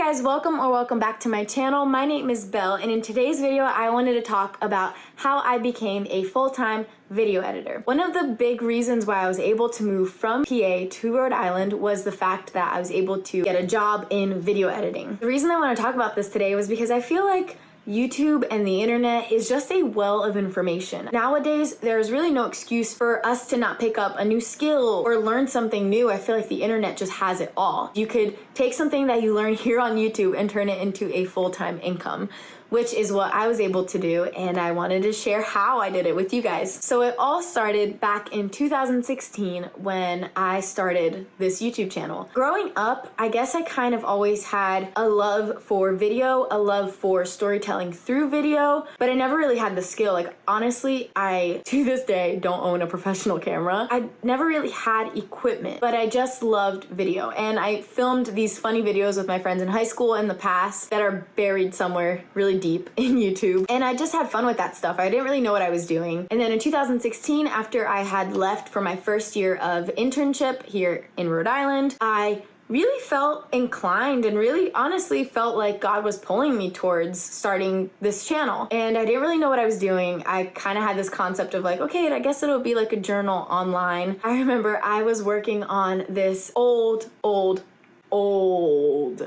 guys, welcome back to my channel. My name is Belle, and in today's video I wanted to talk about how I became a full-time video editor. One of the big reasons why I was able to move from PA to Rhode Island was the fact that I was able to get a job in video editing. The reason I want to talk about this today was because I feel like YouTube and the internet is just a well of information. Nowadays, there's really no excuse for us to not pick up a new skill or learn something new. I feel like the internet just has it all. You could take something that you learn here on YouTube and turn it into a full-time income, which is what I was able to do, and I wanted to share how I did it with you guys. So it all started back in 2016 when I started this YouTube channel. Growing up, I guess I kind of always had a love for video, a love for storytelling through video, but I never really had the skill. Like, honestly, I, to this day, don't own a professional camera. I never really had equipment, but I just loved video. And I filmed these funny videos with my friends in high school in the past that are buried somewhere really deep in YouTube, and I just had fun with that stuff. I didn't really know what I was doing. And then in 2016, after I had left for my first year of internship here in Rhode Island, I really felt inclined and really honestly felt like God was pulling me towards starting this channel. And I didn't really know what I was doing. I kind of had this concept of like, okay, I guess it'll be like a journal online. I remember I was working on this old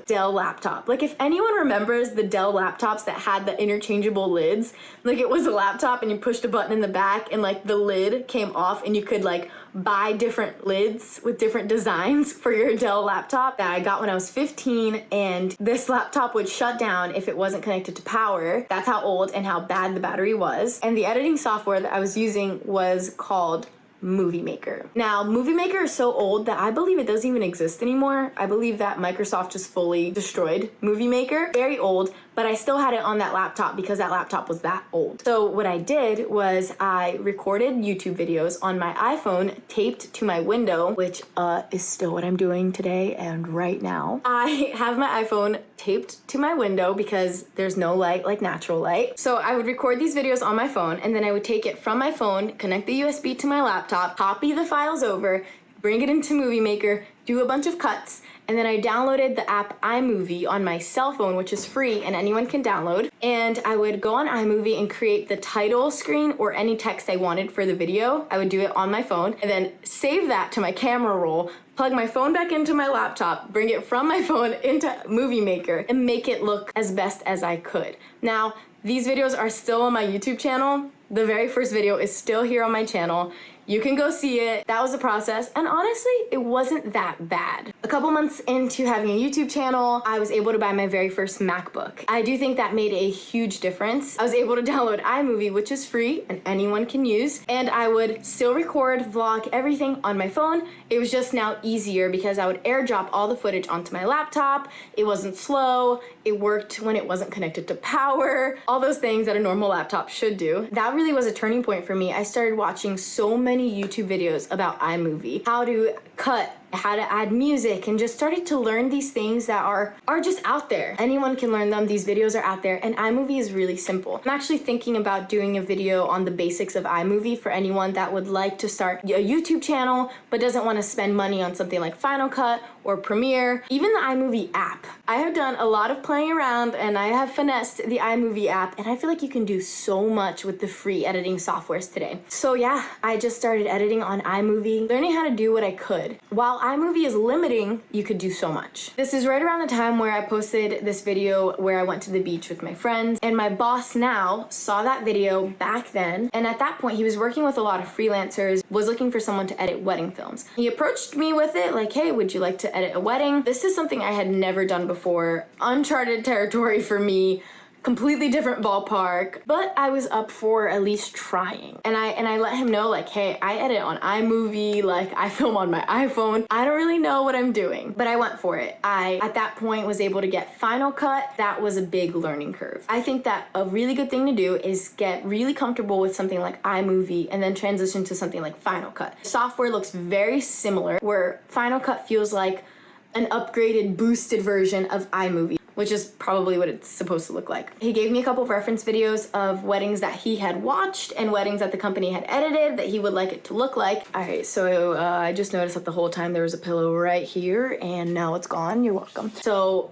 Dell laptop. Like, if anyone remembers the Dell laptops that had the interchangeable lids, like it was a laptop and you pushed a button in the back and like the lid came off and you could like buy different lids with different designs for your Dell laptop that I got when I was 15, and this laptop would shut down if it wasn't connected to power. That's how old and how bad the battery was. And the editing software that I was using was called Movie Maker. Now, Movie Maker is so old that I believe it doesn't even exist anymore. I believe that Microsoft just fully destroyed Movie Maker. Very old, but I still had it on that laptop because that laptop was that old. So what I did was I recorded YouTube videos on my iPhone taped to my window, which is still what I'm doing today and right now. I have my iPhone taped to my window because there's no light like natural light. So I would record these videos on my phone, and then I would take it from my phone, connect the USB to my laptop, copy the files over, bring it into Movie Maker, do a bunch of cuts, and then I downloaded the app iMovie on my cell phone, which is free and anyone can download. And I would go on iMovie and create the title screen or any text I wanted for the video. I would do it on my phone and then save that to my camera roll, plug my phone back into my laptop, bring it from my phone into Movie Maker, and make it look as best as I could. Now, these videos are still on my YouTube channel. The very first video is still here on my channel. You can go see it. That was the process, and honestly, it wasn't that bad. A couple months into having a YouTube channel, I was able to buy my very first MacBook. I do think that made a huge difference. I was able to download iMovie, which is free and anyone can use, and I would still record, vlog, everything on my phone. It was just now easier because I would airdrop all the footage onto my laptop. It wasn't slow. It worked when it wasn't connected to power. All those things that a normal laptop should do. That really was a turning point for me. I started watching so many YouTube videos about iMovie, how to cut, how to add music, and just started to learn these things that are just out there. Anyone can learn them. These videos are out there, and iMovie is really simple. I'm actually thinking about doing a video on the basics of iMovie for anyone that would like to start a YouTube channel but doesn't want to spend money on something like Final Cut or Premiere, even the iMovie app. I have done a lot of playing around and I have finessed the iMovie app, and I feel like you can do so much with the free editing softwares today. So yeah, I just started editing on iMovie, learning how to do what I could. While iMovie is limiting, you could do so much. This is right around the time where I posted this video where I went to the beach with my friends, and my boss now saw that video back then, and at that point he was working with a lot of freelancers, was looking for someone to edit wedding films. He approached me with it like, hey, would you like to edit a wedding? This is something I had never done before. Uncharted territory for me. Completely different ballpark, but I was up for at least trying. And I let him know like, hey, I edit on iMovie, like I film on my iPhone. I don't really know what I'm doing, but I went for it. I, at that point, was able to get Final Cut. That was a big learning curve. I think that a really good thing to do is get really comfortable with something like iMovie and then transition to something like Final Cut. Software looks very similar, where Final Cut feels like an upgraded, boosted version of iMovie, which is probably what it's supposed to look like. He gave me a couple of reference videos of weddings that he had watched and weddings that the company had edited that he would like it to look like. All right, so I just noticed that the whole time there was a pillow right here, and now it's gone. You're welcome. So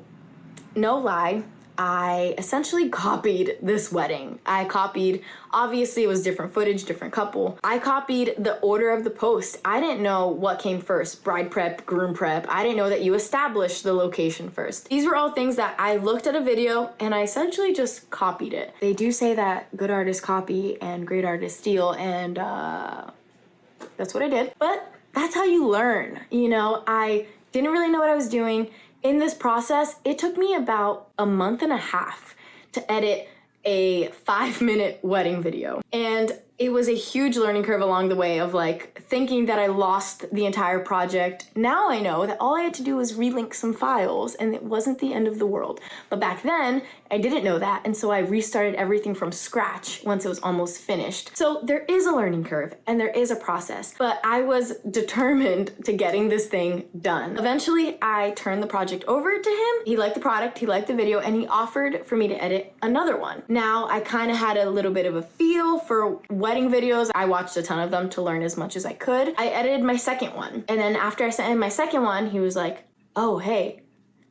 no lie, I essentially copied this wedding. Obviously it was different footage, different couple. I copied the order of the post. I didn't know what came first, bride prep, groom prep. I didn't know that you established the location first. These were all things that I looked at a video and I essentially just copied it. They do say that good artists copy and great artists steal, and that's what I did. But that's how you learn. You know, I didn't really know what I was doing. In this process, it took me about a month and a half to edit a 5-minute wedding video. And it was a huge learning curve along the way of like thinking that I lost the entire project. Now I know that all I had to do was relink some files and it wasn't the end of the world. But back then, I didn't know that. And so I restarted everything from scratch once it was almost finished. So there is a learning curve and there is a process, but I was determined to getting this thing done. Eventually, I turned the project over to him. He liked the product, he liked the video, and he offered for me to edit another one. Now I kind of had a little bit of a feel for wedding videos. I watched a ton of them to learn as much as I could. I edited my second one. And then after I sent him my second one, he was like, oh, hey,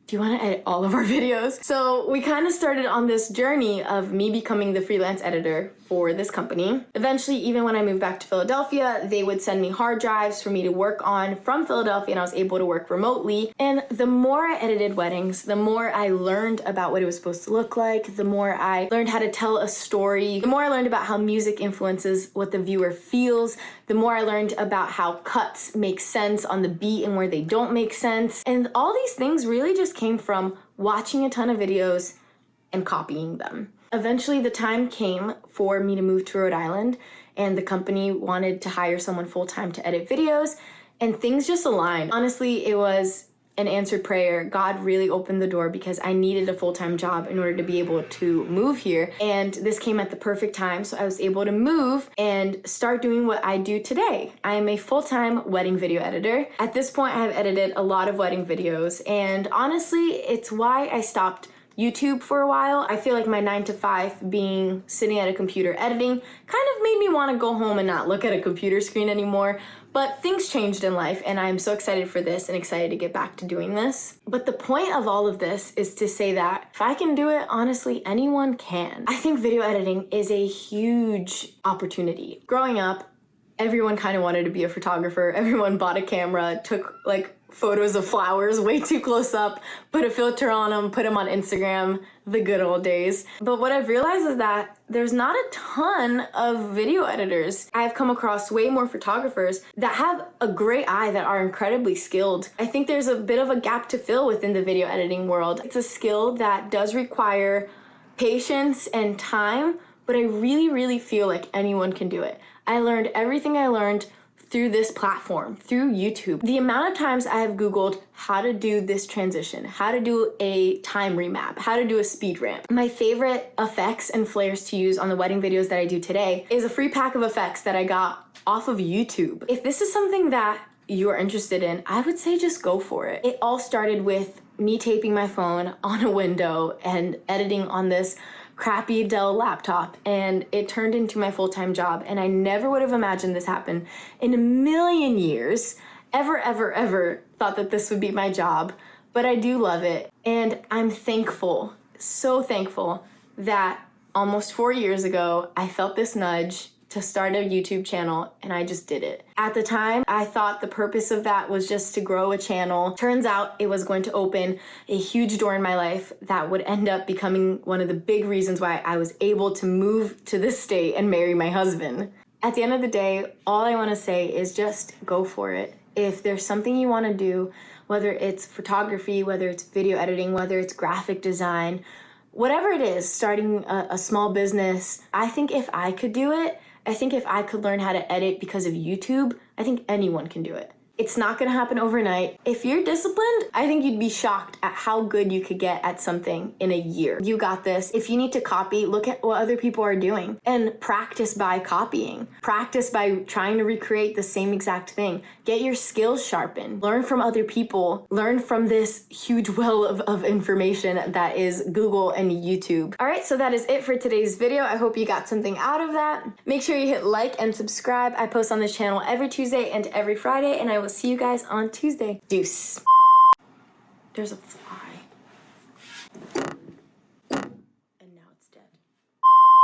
do you want to edit all of our videos? So we kind of started on this journey of me becoming the freelance editor for this company. Eventually, even when I moved back to Philadelphia, they would send me hard drives for me to work on from Philadelphia, and I was able to work remotely. And the more I edited weddings, the more I learned about what it was supposed to look like, the more I learned how to tell a story, the more I learned about how music influences what the viewer feels, the more I learned about how cuts make sense on the beat and where they don't make sense. And all these things really just came from watching a ton of videos and copying them. Eventually, the time came for me to move to Rhode Island, and the company wanted to hire someone full-time to edit videos, and things just aligned. Honestly, it was an answered prayer. God really opened the door because I needed a full-time job in order to be able to move here, and this came at the perfect time, so I was able to move and start doing what I do today. I am a full-time wedding video editor. At this point, I have edited a lot of wedding videos, and honestly, it's why I stopped YouTube for a while. I feel like my 9 to 5 being sitting at a computer editing kind of made me want to go home and not look at a computer screen anymore. But things changed in life, and I'm so excited for this and excited to get back to doing this. But the point of all of this is to say that if I can do it, honestly, anyone can. I think video editing is a huge opportunity. Growing up, everyone kind of wanted to be a photographer. Everyone bought a camera, took like photos of flowers way too close up, put a filter on them, put them on Instagram, the good old days. But what I've realized is that there's not a ton of video editors. I've come across way more photographers that have a great eye, that are incredibly skilled. I think there's a bit of a gap to fill within the video editing world. It's a skill that does require patience and time, but I really, really feel like anyone can do it. I learned everything I learned through this platform, through YouTube. The amount of times I have Googled how to do this transition, how to do a time remap, how to do a speed ramp. My favorite effects and flares to use on the wedding videos that I do today is a free pack of effects that I got off of YouTube. If this is something that you're interested in, I would say just go for it. It all started with me taping my phone on a window and editing on this crappy Dell laptop, and it turned into my full-time job, and I never would have imagined this happen in a million years. Ever thought that this would be my job, but I do love it, and I'm thankful, so thankful that almost 4 years ago I felt this nudge to start a YouTube channel, and I just did it. At the time, I thought the purpose of that was just to grow a channel. Turns out it was going to open a huge door in my life that would end up becoming one of the big reasons why I was able to move to this state and marry my husband. At the end of the day, all I want to say is just go for it. If there's something you want to do, whether it's photography, whether it's video editing, whether it's graphic design, whatever it is, starting a small business, I think if I could do it, I think if I could learn how to edit because of YouTube, I think anyone can do it. It's not gonna happen overnight. If you're disciplined, I think you'd be shocked at how good you could get at something in a year. You got this. If you need to copy, look at what other people are doing and practice by copying. Practice by trying to recreate the same exact thing. Get your skills sharpened. Learn from other people. Learn from this huge well of information that is Google and YouTube. All right, so that is it for today's video. I hope you got something out of that. Make sure you hit like and subscribe. I post on this channel every Tuesday and every Friday, and I will see you guys on Tuesday. Deuce. There's a